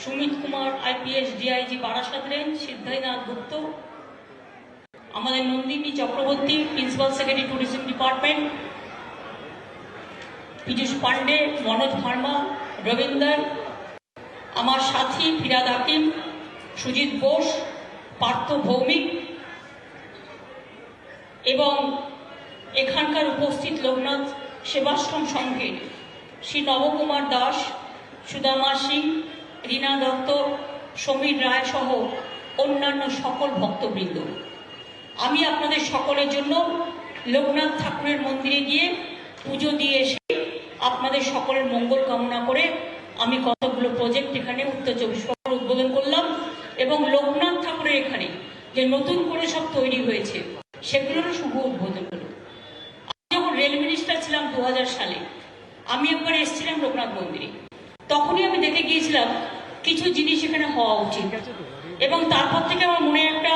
Sumit Kumar IPS DIG Barasat range, Siddhinath Gupta, আমাদের Nandini Chakraborty principal secretary tourism department, Piyush Pandey, Manoj Verma, Ravinder, আমার সাথী ফিরাদ হাকিম, সুজিত বোস, পার্থ ভৌমিক এবং এখানকার উপস্থিত লোকনাথ সেবাশ্রম সংঘের শ্রী নবকুমার দাস, সুদামা সিং, রীনা দত্ত, সমীর রায় সহ অন্যান্য সকল ভক্তবৃন্দ, আমি আপনাদের সকলের জন্য লোকনাথ ঠাকুরের মন্দিরে গিয়ে পুজো দিয়ে এসে আপনাদের সকলের মঙ্গল কামনা করে আমি কতগুলো প্রজেক্ট এখানে উত্তর 24 পরগনায় উদ্বোধন করলাম এবং লোকনাথ ঠাকুরের এখানে যে নতুন করে সব তৈরি হয়েছে সেগুলোর শুভ উদ্বোধন হলো। আমি যখন রেল মিনিস্টার ছিলাম 2000 সালে, আমি একবার এসেছিলাম লোকনাথ মন্দিরে। তখনই আমি দেখে গিয়েছিলাম কিছু জিনিস এখানে হওয়া উচিত এবং তারপর থেকে আমার মনে একটা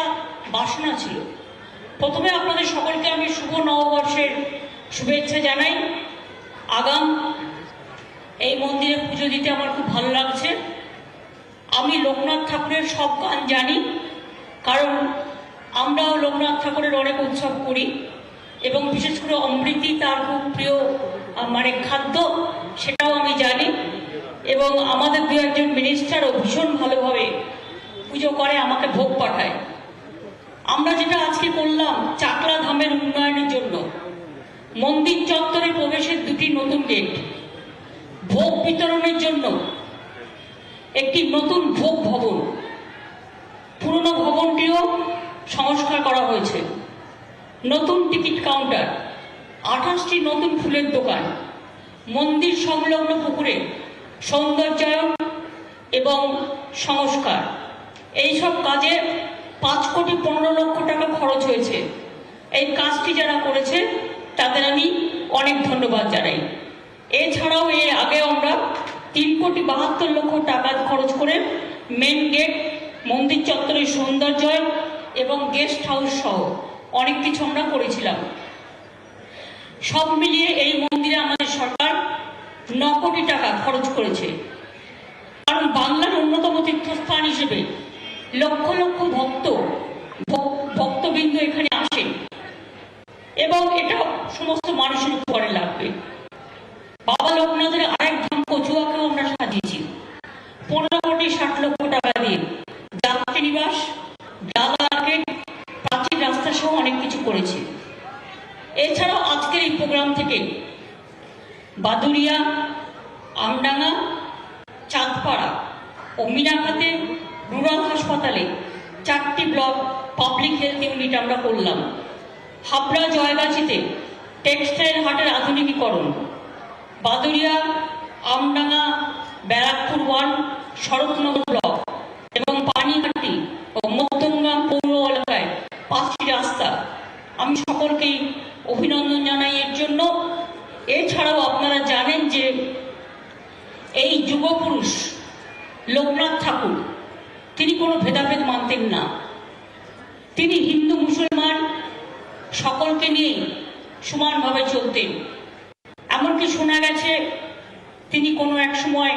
বাসনা ছিল। প্রথমে আপনাদের সকলকে আমি শুভ নববর্ষের শুভেচ্ছা জানাই। আগাম এই মন্দিরে পুজো দিতে আমার খুব ভালো লাগছে। আমি লোকনাথ ঠাকুরের সব গান জানি, কারণ আমরাও লোকনাথ ঠাকুরের অনেক উৎসব করি এবং বিশেষ করে অমৃতি তার খুব প্রিয় খাদ্য, সেটাও আমি জানি এবং আমাদের দু একজন মিনিস্টারও ভীষণ ভালোভাবে পুজো করে, আমাকে ভোগ পাঠায়। আমরা যেটা আজকে করলাম চাকলা ধামের উন্নয়নের জন্য মন্দির চত্বরে প্রবেশের 2টি নতুন গেট, ভোগ বিতরণের জন্য একটি নতুন ভোগ ভবন, পুরনো ভবনটিও সংস্কার করা হয়েছে, নতুন টিকিট কাউন্টার, 28টি নতুন ফুলের দোকান, মন্দির সংলগ্ন পুকুরে সৌন্দর্যায়ন এবং সংস্কার, এইসব কাজে 5,15,00,000 টাকা খরচ হয়েছে। এই কাজটি যারা করেছে তাদের আমি অনেক ধন্যবাদ জানাই। এছাড়াও এর আগে আমরা 3,72,00,000 টাকা খরচ করে মেন গেট, মন্দির চত্বরের সৌন্দর্যায়ন এবং গেস্ট হাউস সহ অনেক কিছু আমরা করেছিলাম। সব মিলিয়ে এই মন্দিরে আমাদের সরকার 9 কোটি টাকা খরচ করেছে, কারণ বাংলার অন্যতম তীর্থস্থান হিসেবে লক্ষ লক্ষ ভক্তবৃন্দ এখানে আসেন এবং এটা সমস্ত মানুষের উপকারে লাগবে। বাবা লোকনাথের আরেক ধাম কচুয়াকেও আমরা সাজিয়েছি 15,60,00,000 টাকা দিয়ে, যাত্রী নিবাস, ডালা আর্কেড, প্রাচীন রাস্তা সহ অনেক কিছু করেছে। এছাড়াও আজকের এই প্রোগ্রাম থেকে বাদুরিয়া, আমডাঙ্গা, চাঁদপাড়া ও মিনাখাতে রুরাল হাসপাতালে 4টি ব্লক পাবলিক হেলথ ইউনিট আমরা করলাম। হাবড়া জয়গাছিতে টেক্সটাইল হাটের আধুনিকীকরণ, বাদুরিয়া, আমডাঙ্গা, ব্যারাকপুর 1 শরৎনগর ব্লক এবং পানিহাটি ও মধ্যমগ্রাম পৌর এলাকায় 5টি রাস্তা। আমি সকলকেই অভিনন্দন জানাই এর জন্য। এছাড়াও আপনারা জানেন যে এই যুগপুরুষ লোকনাথ ঠাকুর তিনি কোনো ভেদাভেদ মানতেন না। তিনি হিন্দু মুসলমান সকলকে নিয়ে সমানভাবে চলতেন। এমনকি শোনা গেছে তিনি কোনো এক সময়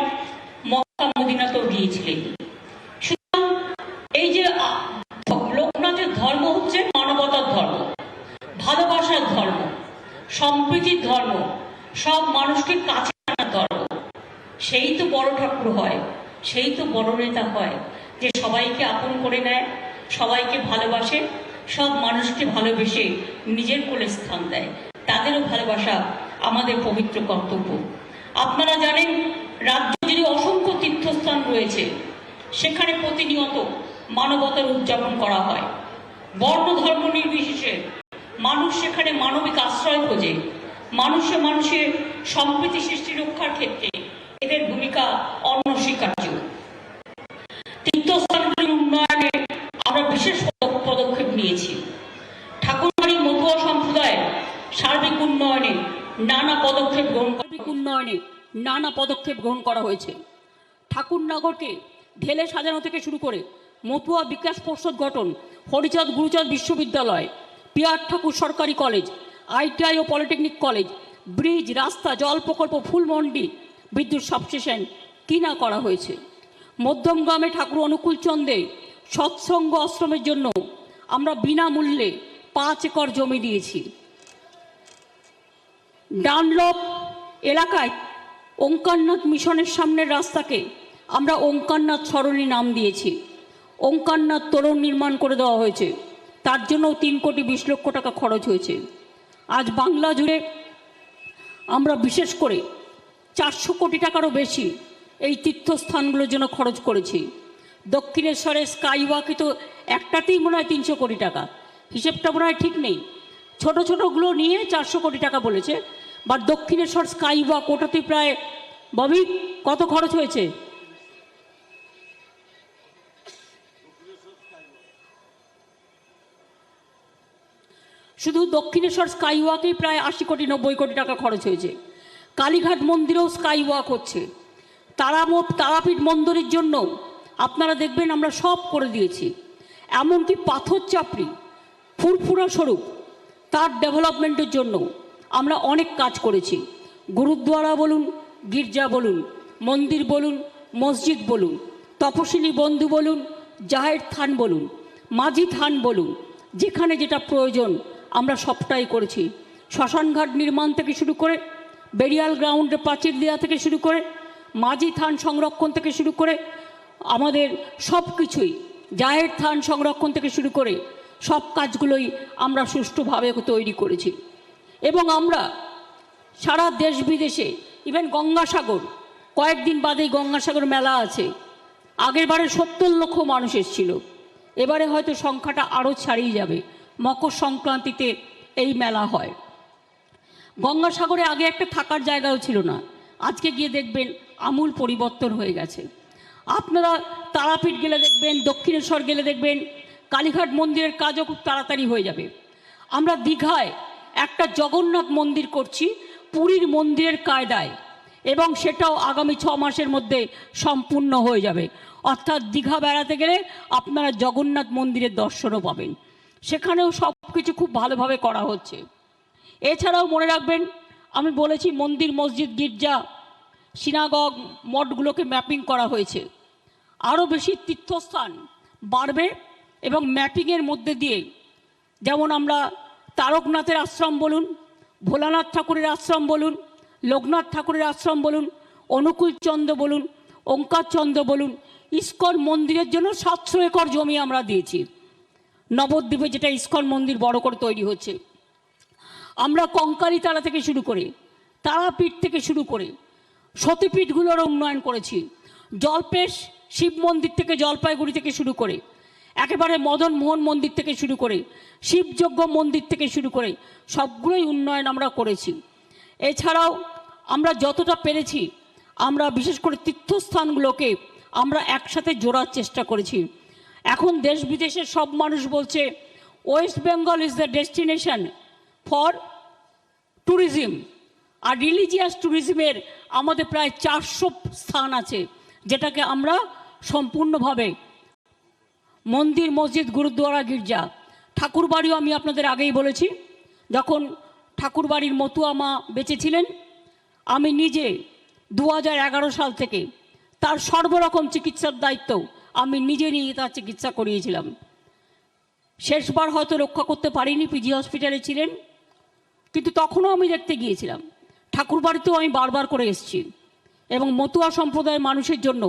মক্কা মদিনাতেও গিয়েছিলেন। সুতরাং এই যে লোকনাথের ধর্ম হচ্ছে মানবতার ধর্ম, ভালোবাসার ধর্ম, সম্প্রীতির ধর্ম, সব মানুষকে কাছে আনার ধর্ম। সেই তো বড় ঠাকুর হয়, সেই তো বড় নেতা হয়, যে সবাইকে আপন করে নেয়, সবাইকে ভালোবাসে, সব মানুষকে ভালোবেসে নিজের কোলে স্থান দেয়। তাদেরও ভালোবাসা আমাদের পবিত্র কর্তব্য। আপনারা জানেন রাজ্য জুড়ে অসংখ্য তীর্থস্থান রয়েছে, সেখানে প্রতিনিয়ত মানবতার উদযাপন করা হয়। বর্ণ ধর্ম নির্বিশেষে মানুষ সেখানে মানবিক আশ্রয় খোঁজে। মানুষে মানুষের সম্প্রীতি সৃষ্টি রক্ষার ক্ষেত্রে এদের ভূমিকা অনস্বীকার্য। তীর্থস্থানগুলির উন্নয়নে আমরা বিশেষ পদক্ষেপ নিয়েছি। ঠাকুরবাড়ি মতুয়া সম্প্রদায়ের সার্বিক উন্নয়নে নানা পদক্ষেপ গ্রহণ করা হয়েছে। ঠাকুরনগরকে ঢেলে সাজানো থেকে শুরু করে মতুয়া বিকাশ পর্ষদ গঠন, হরিচাঁদ গুরুচাঁদ বিশ্ববিদ্যালয়, পিয়ার ঠাকুর সরকারি কলেজ, ITI ও পলিটেকনিক কলেজ, ব্রিজ, রাস্তা, জল প্রকল্প, ফুলমন্ডি, বিদ্যুৎ সাবস্টেশন, কী না করা হয়েছে। মধ্যমগ্রামে ঠাকুর অনুকূল চন্দ্রে সৎসঙ্গ আশ্রমের জন্য আমরা বিনামূল্যে 5 একর জমি দিয়েছি। ডানলপ এলাকায় ওঙ্কারনাথ মিশনের সামনের রাস্তাকে আমরা ওঙ্কারনাথ সরণি নাম দিয়েছি। ওঙ্কারনাথ তোরণ নির্মাণ করে দেওয়া হয়েছে, তার জন্যও 3 কোটি 20 লক্ষ টাকা খরচ হয়েছে। আজ বাংলা জুড়ে আমরা বিশেষ করে 400 কোটি টাকারও বেশি এই তীর্থস্থানগুলোর জন্য খরচ করেছি। দক্ষিণেশ্বরে স্কাইওয়াকে তো একটাতেই মনে হয় 300 কোটি টাকা, হিসেবটা মনে হয় ঠিক নেই। ছোট ছোটোগুলো নিয়ে 400 কোটি টাকা বলেছে, বা দক্ষিণেশ্বর স্কাইওয়াক ওটাতে প্রায় ববি কত খরচ হয়েছে? শুধু দক্ষিণেশ্বর স্কাইওয়াকেই প্রায় 80 কোটি 90 কোটি টাকা খরচ হয়েছে। কালীঘাট মন্দিরেও স্কাইওয়াক হচ্ছে। তারাপীঠ মন্দিরের জন্য আপনারা দেখবেন আমরা সব করে দিয়েছি। এমনকি পাথর চাপড়ি ফুরফুরা স্বরূপ তার ডেভেলপমেন্টের জন্য আমরা অনেক কাজ করেছি। গুরুদ্বারা বলুন, গির্জা বলুন, মন্দির বলুন, মসজিদ বলুন, তপশিলি বন্ধু বলুন, জাহের থান বলুন, মাঝি থান বলুন, যেখানে যেটা প্রয়োজন আমরা সবটাই করেছি। শ্মশানঘাট নির্মাণ থেকে শুরু করে, বেরিয়াল গ্রাউন্ডে প্রাচীর দেওয়া থেকে শুরু করে, মাঝি থান সংরক্ষণ থেকে শুরু করে, আমাদের সব কিছুই জাহের থান সংরক্ষণ থেকে শুরু করে সব কাজগুলোই আমরা সুষ্ঠুভাবে তৈরি করেছি। এবং আমরা সারা দেশ বিদেশে, ইভেন গঙ্গাসাগর, কয়েকদিন বাদেই গঙ্গাসাগর মেলা আছে। আগেরবারে 70 লক্ষ মানুষ এসেছিল, এবারে হয়তো সংখ্যাটা আরও ছাড়িয়ে যাবে। মকর সংক্রান্তিতে এই মেলা হয়। গঙ্গাসাগরে আগে একটা থাকার জায়গাও ছিল না, আজকে গিয়ে দেখবেন আমূল পরিবর্তন হয়ে গেছে। আপনারা তারাপীঠ গেলে দেখবেন, দক্ষিণেশ্বর গেলে দেখবেন কালীঘাট মন্দিরের কাজও খুব তাড়াতাড়ি হয়ে যাবে। আমরা দীঘায় একটা জগন্নাথ মন্দির করছি পুরীর মন্দিরের কায়দায়, এবং সেটাও আগামী 6 মাসের মধ্যে সম্পূর্ণ হয়ে যাবে। অর্থাৎ দীঘা বেড়াতে গেলে আপনারা জগন্নাথ মন্দিরের দর্শনও পাবেন। সেখানেও সব কিছু খুব ভালোভাবে করা হচ্ছে। এছাড়াও মনে রাখবেন, আমি বলেছি মন্দির, মসজিদ, গির্জা, সিনাগগ, মঠগুলোকে ম্যাপিং করা হয়েছে। আরও বেশি তীর্থস্থান বাড়বে, এবং ম্যাপিংয়ের মধ্যে দিয়ে যেমন আমরা তারকনাথের আশ্রম বলুন, ভোলানাথ ঠাকুরের আশ্রম বলুন, লোকনাথ ঠাকুরের আশ্রম বলুন, অনুকূল চন্দ্র বলুন, ওঙ্কার চন্দ্র বলুন, ইস্কন মন্দিরের জন্য 700 একর জমি আমরা দিয়েছি। নবদ্বীপে যেটা ইস্কন মন্দির বড় করে তৈরি হচ্ছে, আমরা কঙ্কালীতলা থেকে শুরু করে, তারাপীঠ থেকে শুরু করে সতীপীঠগুলোর উন্নয়ন করেছি। জলপেশ শিব মন্দির থেকে, জলপাইগুড়ি থেকে শুরু করে, একেবারে মদন মোহন মন্দির থেকে শুরু করে, শিবযজ্ঞ মন্দির থেকে শুরু করে সবগুলোই উন্নয়ন আমরা করেছি। এছাড়াও আমরা যতটা পেরেছি, আমরা বিশেষ করে তীর্থস্থানগুলোকে আমরা একসাথে জোড়ার চেষ্টা করেছি। এখন দেশ বিদেশের সব মানুষ বলছে West Bengal is the destination for tourism, আর রিলিজিয়াস ট্যুরিজমের আমাদের প্রায় 400 স্থান আছে, যেটাকে আমরা সম্পূর্ণভাবে মন্দির, মসজিদ, গুরুদ্বারা, গির্জা, ঠাকুরবাড়িও আমি আপনাদের আগেই বলেছি। যখন ঠাকুরবাড়ির মতুয়া মা বেঁচে ছিলেন, আমি নিজে 2011 সাল থেকে তার সর্বরকম চিকিৎসার দায়িত্ব আমি নিজে নিয়ে তার চিকিৎসা করিয়েছিলাম। শেষবার হয়তো রক্ষা করতে পারিনি, পিজি হসপিটালে ছিলেন, কিন্তু তখনও আমি দেখতে গিয়েছিলাম। ঠাকুরবাড়িতেও আমি বারবার করে এসেছি, এবং মতুয়া সম্প্রদায়ের মানুষের জন্য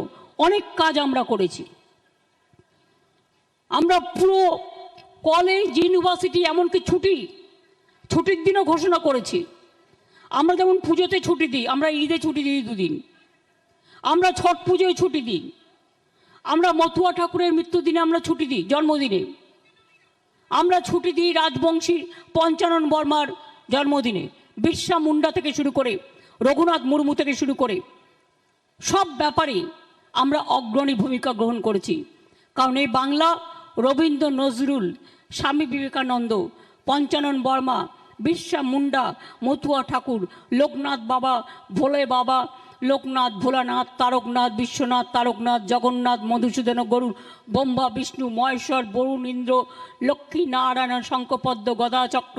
অনেক কাজ আমরা করেছি। আমরা পুরো কলেজ, ইউনিভার্সিটি, এমনকি ছুটির দিনও ঘোষণা করেছি। আমরা যেমন পুজোতে ছুটি দিই, আমরা ঈদে ছুটি দিই 2 দিন, আমরা ছট পুজোয় ছুটি দিই, আমরা মতুয়া ঠাকুরের মৃত্যুদিনে আমরা ছুটি দিই, জন্মদিনে আমরা ছুটি দিই, রাজবংশী পঞ্চানন বর্মার জন্মদিনে, বিরসা মুন্ডা থেকে শুরু করে, রঘুনাথ মুর্মু থেকে শুরু করে সব ব্যাপারে আমরা অগ্রণী ভূমিকা গ্রহণ করেছি। কারণ এই বাংলা রবীন্দ্র নজরুল, স্বামী বিবেকানন্দ, পঞ্চানন বর্মা, বিরসা মুন্ডা, মতুয়া ঠাকুর, লোকনাথ বাবা, ভোলে বাবা, লোকনাথ, ভোলানাথ, তারকনাথ, বিশ্বনাথ, তারকনাথ, জগন্নাথ, মধুসূদন, গরুড়, ব্রহ্মা, বিষ্ণু, মহেশ্বর, বরুণ, ইন্দ্র, লক্ষ্মী, নারায়ণ, শঙ্খপদ্ম, গদা, চক্র,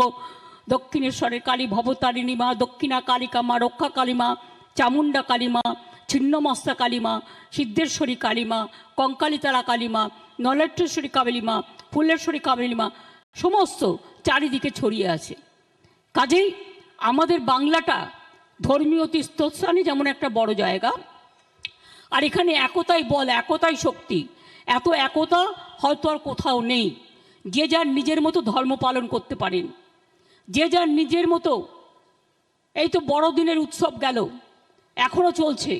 দক্ষিণেশ্বরের কালী, ভবতারিণী মা, দক্ষিণা কালিকা মা, রক্ষা কালী মা, চামুণ্ডা কালী মা, ছিন্নমস্তা কালীমা, সিদ্ধেশ্বরী কালীমা, কঙ্কালীতারা কালীমা, নলেশ্বরী কালীমা, ফুলেশ্বরী কালীমা সমস্ত চারিদিকে ছড়িয়ে আছে। কাজেই আমাদের বাংলাটা ধর্মীয় তীর্থস্থানে যেমন একটা বড় জায়গা, আর এখানে একতাই বল, একতাই শক্তি। এত একতা হয়তো আর কোথাও নেই। যে যার নিজের মতো ধর্ম পালন করতে পারেন, যে যার নিজের মতো। এই তো বড়দিনের উৎসব গেল, এখনও চলছে,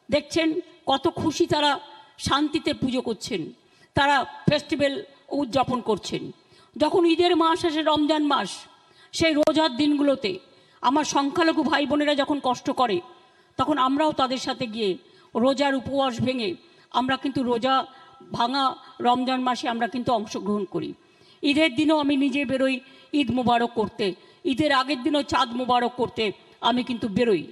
দেখছেন কত খুশি তারা, শান্তিতে পুজো করছেন, তারা ফেস্টিভ্যাল উদযাপন করছেন। যখন ঈদের মাস আসে, রমজান মাস, সেই রোজার দিনগুলোতে আমার সংখ্যালঘু ভাই বোনেরা যখন কষ্ট করে, তখন আমরাও তাদের সাথে গিয়ে রোজার উপবাস ভেঙে আমরা কিন্তু রোজা ভাঙা রমজান মাসে আমরা কিন্তু অংশগ্রহণ করি। ঈদের দিনও আমি নিজে বেরোই ঈদ মোবারক করতে, ঈদের আগের দিনও চাঁদ মোবারক করতে আমি কিন্তু বেরোই।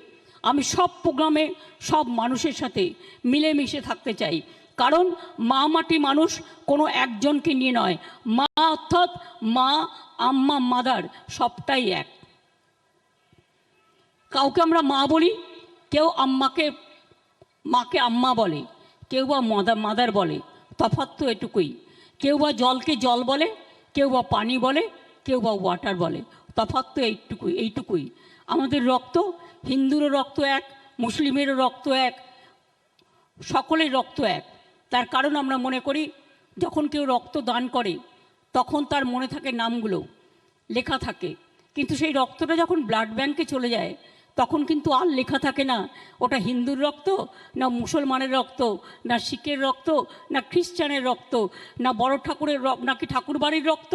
আমি সব প্রোগ্রামে সব মানুষের সাথে মিলেমিশে থাকতে চাই, কারণ মা মাটি মানুষ কোনো একজনকে নিয়ে নয়। মা অর্থাৎ মা, আম্মা, মাদার সবটাই এক। কাউকে আমরা মা বলি, কেউ মাকে আম্মা বলে, কেউ বা মাদার বলে, তফাৎ তো এটুকুই। কেউ বা জলকে জল বলে, কেউ বা পানি বলে, কেউ বা ওয়াটার বলে, তফাৎ তো এইটুকুই। আমাদের রক্ত, হিন্দুরও রক্ত এক, মুসলিমেরও রক্ত এক, সকলের রক্ত এক। তার কারণ আমরা মনে করি যখন কেউ রক্ত দান করে তখন তার মনে থাকে নামগুলো লেখা থাকে, কিন্তু সেই রক্তটা যখন ব্লাড ব্যাংকে চলে যায় তখন কিন্তু আর লেখা থাকে না ওটা হিন্দুর রক্ত, না মুসলমানের রক্ত, না শিখের রক্ত, না খ্রিস্টানের রক্ত, না বড় ঠাকুরের নাকি ঠাকুরবাড়ির রক্ত,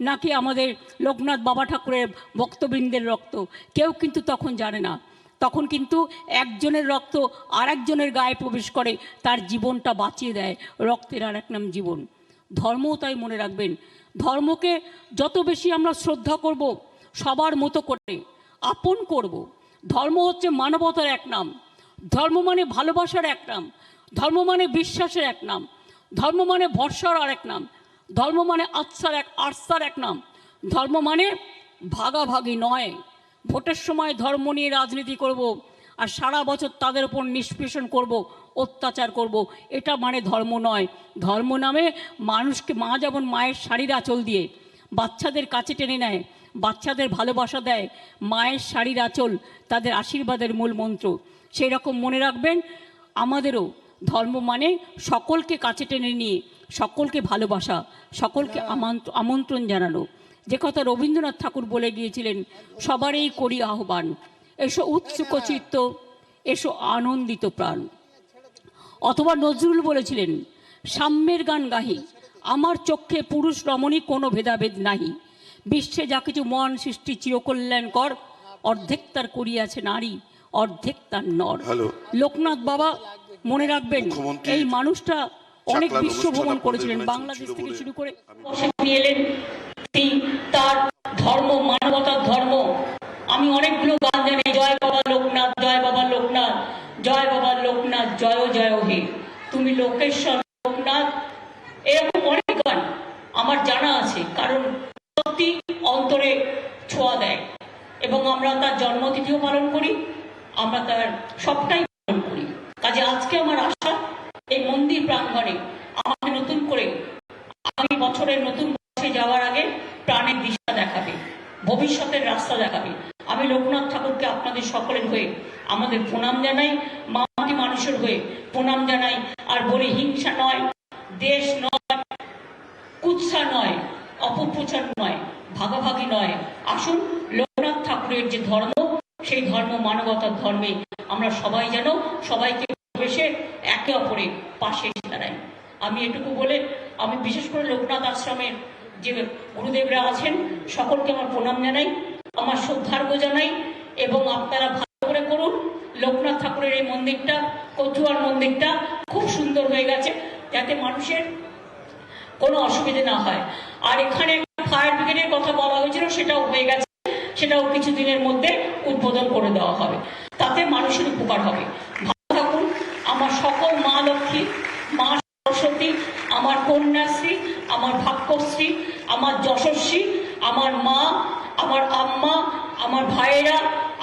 নাকি আমাদের লোকনাথ বাবা ঠাকুরের ভক্তবৃন্দের রক্ত। কেউ কিন্তু তখন জানে না। তখন কিন্তু একজনের রক্ত আর একজনের গায়ে প্রবেশ করে, তার জীবনটা বাঁচিয়ে দেয়। রক্তের আর এক নাম জীবন। ধর্মও তাই মনে রাখবেন, ধর্মকে যত বেশি আমরা শ্রদ্ধা করব, সবার মতো করে আপন করব। ধর্ম হচ্ছে মানবতার এক নাম, ধর্ম মানে ভালোবাসার এক নাম, ধর্ম মানে বিশ্বাসের এক নাম, ধর্ম মানে ভরসার আর এক নাম, ধর্ম মানে আস্থার এক নাম, ধর্ম মানে ভাগাভাগি নয়। ভোটের সময় ধর্ম নিয়ে রাজনীতি করব আর সারা বছর তাদের উপর নিষ্পেষণ করব, অত্যাচার করব, এটা মানে ধর্ম নয়। ধর্ম নামে মানুষকে, মা যেমন মায়ের শাড়ির আঁচল দিয়ে বাচ্চাদের কাছে টেনে নেয়, বাচ্চাদের ভালোবাসা দেয়, মায়ের শাড়ির আঁচল তাদের আশীর্বাদের মূল মন্ত্র। সেই রকম মনে রাখবেন, আমাদেরও ধর্ম মানে সকলকে কাছে টেনে নিয়ে সকলকে ভালোবাসা, সকলকে আমন্ত্রণ জানানো। যে কথা রবীন্দ্রনাথ ঠাকুর বলে গিয়েছিলেন, সবারই করি আহ্বান, এসো উৎসুক চিত্ত, এসো আনন্দিত প্রাণ। অথবা নজরুল বলেছিলেন, সাম্যের গান গাহি, আমার চক্ষে পুরুষ রমণী কোনো ভেদাভেদ নাহি, বিশ্বে যা কিছু মহান সৃষ্টি চিরকল্যাণকর, অর্ধেক তার করিয়াছে নারী, অর্ধেক তার নর। লোকনাথ বাবা মনে রাখবেন, এই মানুষটা অনেক বিশ্ব ভ্রমণ করেছিলেন, বাংলাদেশ থেকে শুরু করে এলেন। তার ধর্ম মানবতার ধর্ম। আমি অনেকগুলো গান জানি, জয় বাবা লোকনাথ, জয় বাবা লোকনাথ, জয় বাবা লোকনাথ, জয় জয় হে তুমি লোকেশ্বর লোকনাথ, এরকম অনেক গান আমার জানা আছে, কারণ সত্যি অন্তরে ছোঁয়া দেয়। এবং আমরা তার জন্মতিথিও পালন করি, আমরা তার সবটাই পালন করি। কাজে আজকে আমার আশা, এই মন্দির প্রাঙ্গণে আমাকে নতুন করে আগামী বছরের নতুন বর্ষে যাওয়ার আগে প্রাণের দিশা দেখাবে, ভবিষ্যতের রাস্তা দেখাবে। আমি লোকনাথ ঠাকুরকে আপনাদের সকলের হয়ে আমাদের প্রণাম জানাই, মাটি মানুষের হয়ে প্রণাম জানাই। আর বলি, হিংসা নয়, দেশ নয়, কুৎসা নয়, অপপ্রচার নয়, ভাগাভাগি নয়। আসুন লোকনাথ ঠাকুরের যে ধর্ম, সেই ধর্ম মানবতার ধর্মে আমরা সবাই যেন সবাইকে ভালোবেসে একে অপরের পাশে দাঁড়াই। আমি এটুকু বলে, আমি বিশেষ করে লোকনাথ আশ্রমের যে গুরুদেবরা আছেন সকলকে আমার প্রণাম জানাই, আমার শ্রদ্ধার্ঘ জানাই। এবং আপনারা ভালো করে করুন। লোকনাথ ঠাকুরের এই মন্দিরটা, কচুয়ার মন্দিরটা খুব সুন্দর হয়ে গেছে, যাতে মানুষের কোনো অসুবিধা না হয়। আর এখানে ফায়ার ব্রিগেডের কথা বলা হয়েছিল, সেটাও হয়ে গেছে, সেটাও কিছুদিনের মধ্যে উদ্বোধন করে দেওয়া হবে, তাতে মানুষের উপকার হবে। ভালো থাকুন। আমার সকল মা লক্ষ্মী, মা সরস্বতী, আমার কন্যাশ্রী, আমার ভাগ্যশ্রী, আমার যশস্বী, আমার মা, আমার আম্মা, আমার ভাইয়েরা,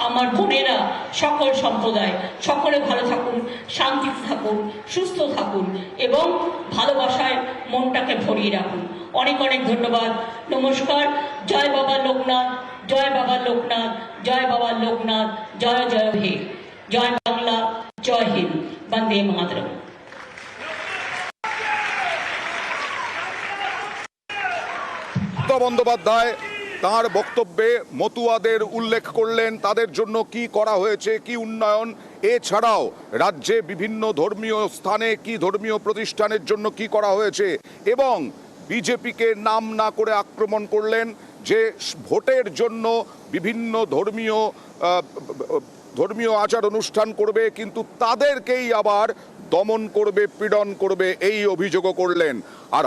আমার বোনেরা, সকল সম্প্রদায় সকলে ভালো থাকুন, শান্তিতে থাকুন, সুস্থ থাকুন এবং ভালোবাসায় মনটাকে ভরিয়ে রাখুন। অনেক অনেক ধন্যবাদ। নমস্কার। জয় বাবা লোকনাথ, জয় বাবা লোকনাথ, জয় বাবা লোকনাথ, জয় জয় হে, জয় বাংলা, জয় হিন্দ, বন্দে মাতরম। বন্দ্যোপাধ্যায় তার বক্তব্যে মতুয়াদের উল্লেখ করলেন, তাদের জন্য কি করা হয়েছে, কি উন্নয়ন, এছাড়াও রাজ্যে বিভিন্ন ধর্মীয় স্থানে কি ধর্মীয় প্রতিষ্ঠানের জন্য কি করা হয়েছে, এবং বিজেপিকে নাম না করে আক্রমণ করলেন যে ভোটের জন্য বিভিন্ন ধর্মীয় আচার অনুষ্ঠান করবে, কিন্তু তাদেরকেই আবার দমন করবে, পীড়ন করবে, এই অভিযোগও করলেন। আর